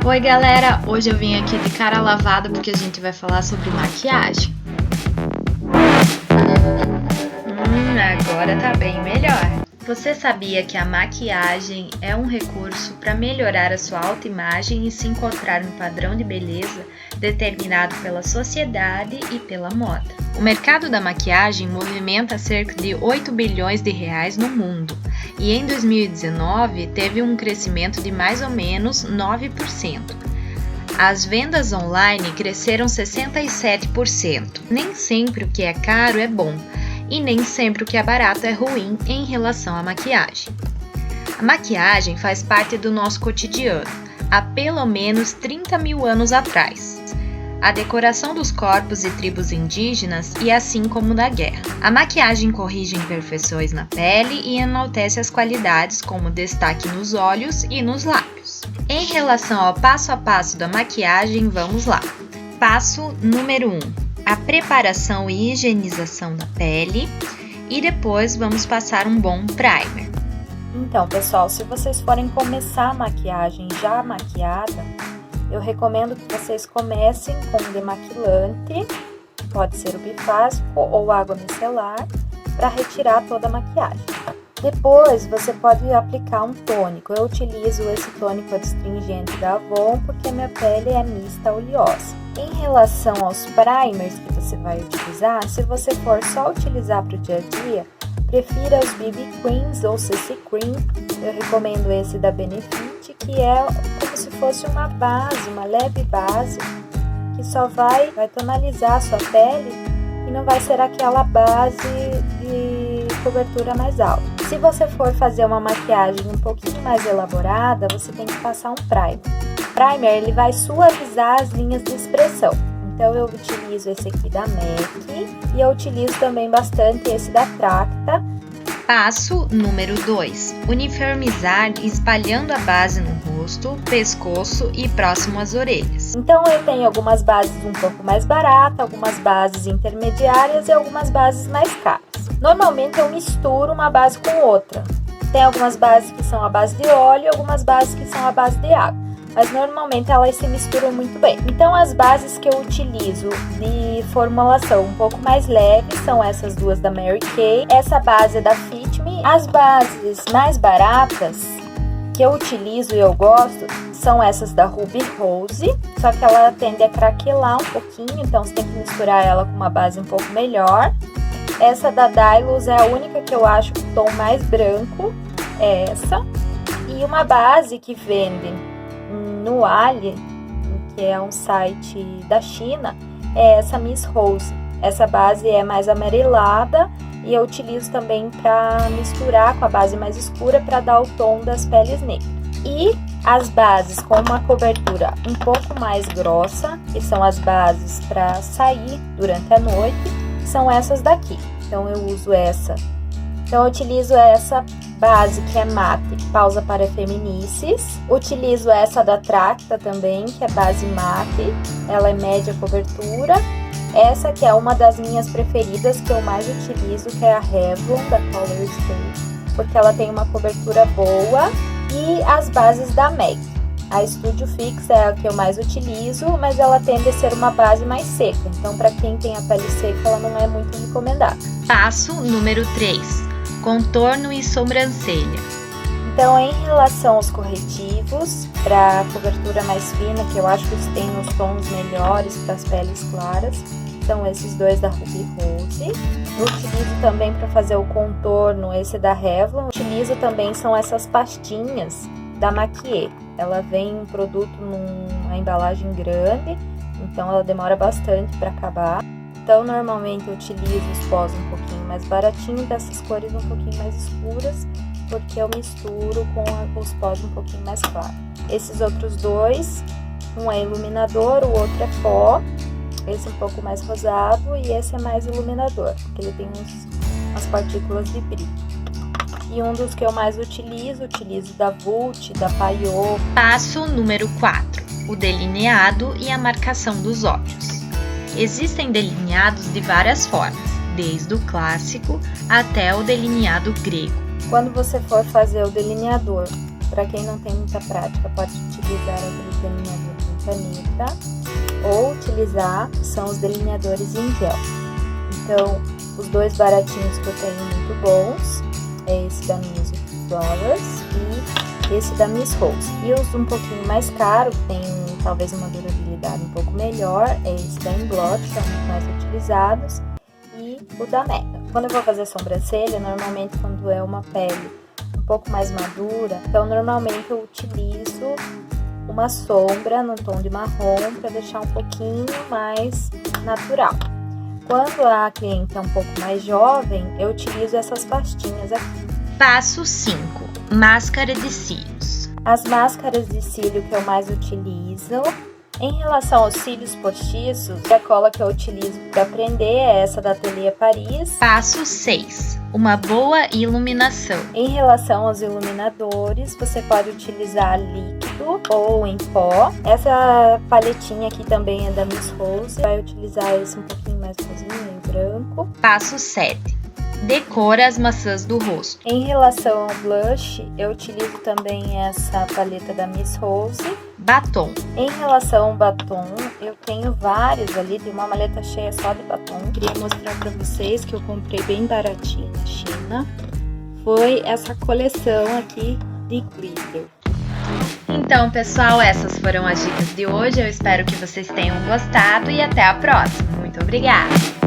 Oi galera, hoje eu vim aqui de cara lavada porque a gente vai falar sobre maquiagem. Agora tá bem melhor. Você sabia que a maquiagem é um recurso para melhorar a sua autoimagem e se encontrar no padrão de beleza determinado pela sociedade e pela moda? O mercado da maquiagem movimenta cerca de 8 bilhões de reais no mundo e em 2019 teve um crescimento de mais ou menos 9%. As vendas online cresceram 67%. Nem sempre o que é caro é bom. E nem sempre o que é barato é ruim em relação à maquiagem. A maquiagem faz parte do nosso cotidiano, há pelo menos 30 mil anos atrás. A decoração dos corpos e tribos indígenas e assim como da guerra. A maquiagem corrige imperfeições na pele e enaltece as qualidades como destaque nos olhos e nos lábios. Em relação ao passo a passo da maquiagem, vamos lá. Passo número 1. A preparação e higienização da pele e depois vamos passar um bom primer. Então, pessoal, se vocês forem começar a maquiagem já maquiada, eu recomendo que vocês comecem com demaquilante, pode ser o bifásico ou água micelar, para retirar toda a maquiagem. Depois, você pode aplicar um tônico. Eu utilizo esse tônico adstringente da Avon porque a minha pele é mista oleosa. Em relação aos primers que você vai utilizar, se você for só utilizar para o dia a dia, prefira os BB Creams ou CC Cream. Eu recomendo esse da Benefit, que é como se fosse uma base, uma leve base, que só vai tonalizar a sua pele e não vai ser aquela base de cobertura mais alta. Se você for fazer uma maquiagem um pouquinho mais elaborada, você tem que passar um primer. O primer ele vai suavizar as linhas de expressão. Então eu utilizo esse aqui da MAC e eu utilizo também bastante esse da Tracta. Passo número 2. Uniformizar espalhando a base no rosto, pescoço e próximo às orelhas. Então eu tenho algumas bases um pouco mais baratas, algumas bases intermediárias e algumas bases mais caras. Normalmente eu misturo uma base com outra. Tem algumas bases que são a base de óleo e algumas bases que são a base de água. Mas normalmente elas se misturam muito bem. Então as bases que eu utilizo de formulação um pouco mais leve são essas duas da Mary Kay. Essa base é da Fit Me. As bases mais baratas que eu utilizo e eu gosto são essas da Ruby Rose. Só que ela tende a craquelar um pouquinho, então você tem que misturar ela com uma base um pouco melhor. Essa da Dylos é a única que eu acho que o tom mais branco é essa. E uma base que vende no Ali, que é um site da China, é essa Miss Rose. Essa base é mais amarelada e eu utilizo também para misturar com a base mais escura para dar o tom das peles negras. E as bases com uma cobertura um pouco mais grossa, que são as bases para sair durante a noite, são essas daqui. Então eu uso essa. Então eu utilizo essa base que é mate, pausa para feminices. Utilizo essa da Tracta também, que é base mate. Ela é média cobertura. Essa que é uma das minhas preferidas, que eu mais utilizo, que é a Revlon da Color Stay, porque ela tem uma cobertura boa. E as bases da MAC. A Studio Fix é a que eu mais utilizo, mas ela tende a ser uma base mais seca. Então, para quem tem a pele seca, ela não é muito recomendada. Passo número 3. Contorno e sobrancelha. Então, em relação aos corretivos, para cobertura mais fina, que eu acho que eles têm os tons melhores para as peles claras, são esses dois da Ruby Rose. Eu utilizo também para fazer o contorno, esse da Revlon. Utilizo também são essas pastinhas da Maquier. Ela vem um produto numa embalagem grande, então ela demora bastante para acabar. Então, normalmente eu utilizo os pós um pouquinho mais baratinhos, dessas cores um pouquinho mais escuras, porque eu misturo com os pós um pouquinho mais claros. Esses outros dois, um é iluminador, o outro é pó. Esse é um pouco mais rosado e esse é mais iluminador, porque ele tem umas partículas de brilho. E um dos que eu mais utilizo da Vult, da Payot. Passo número 4. O delineado e a marcação dos olhos. Existem delineados de várias formas, desde o clássico até o delineado grego. Quando você for fazer o delineador Para quem não tem muita prática, pode utilizar aqueles delineadores em caneta ou utilizar são os delineadores em gel. Então, os dois baratinhos que eu tenho muito bons é esse da Music Flowers e esse da Miss Rose. E os um pouquinho mais caros, que tem talvez uma durabilidade um pouco melhor, é esse da Inglot, que é um dos mais utilizados, e o da Mega. Quando eu vou fazer sobrancelha, normalmente quando é uma pele um pouco mais madura, então normalmente eu utilizo uma sombra no tom de marrom para deixar um pouquinho mais natural. Quando a cliente é um pouco mais jovem, eu utilizo essas pastinhas aqui. Passo 5. Máscara de cílios. As máscaras de cílio que eu mais utilizo. Em relação aos cílios postiços, a cola que eu utilizo para prender é essa da Atelier Paris. Passo 6. Uma boa iluminação. Em relação aos iluminadores, você pode utilizar líquido ou em pó. Essa paletinha aqui também é da Miss Rose. Vai utilizar esse um pouquinho mais rosinha e branco. Passo 7. Decora as maçãs do rosto. Em relação ao blush, eu utilizo também essa paleta da Miss Rose. Batom. Em relação ao batom, eu tenho vários ali, tem uma maleta cheia só de batom. Queria mostrar pra vocês que eu comprei bem baratinho na China. Foi essa coleção aqui de glitter. Então, pessoal, essas foram as dicas de hoje. Eu espero que vocês tenham gostado e até a próxima. Muito obrigada!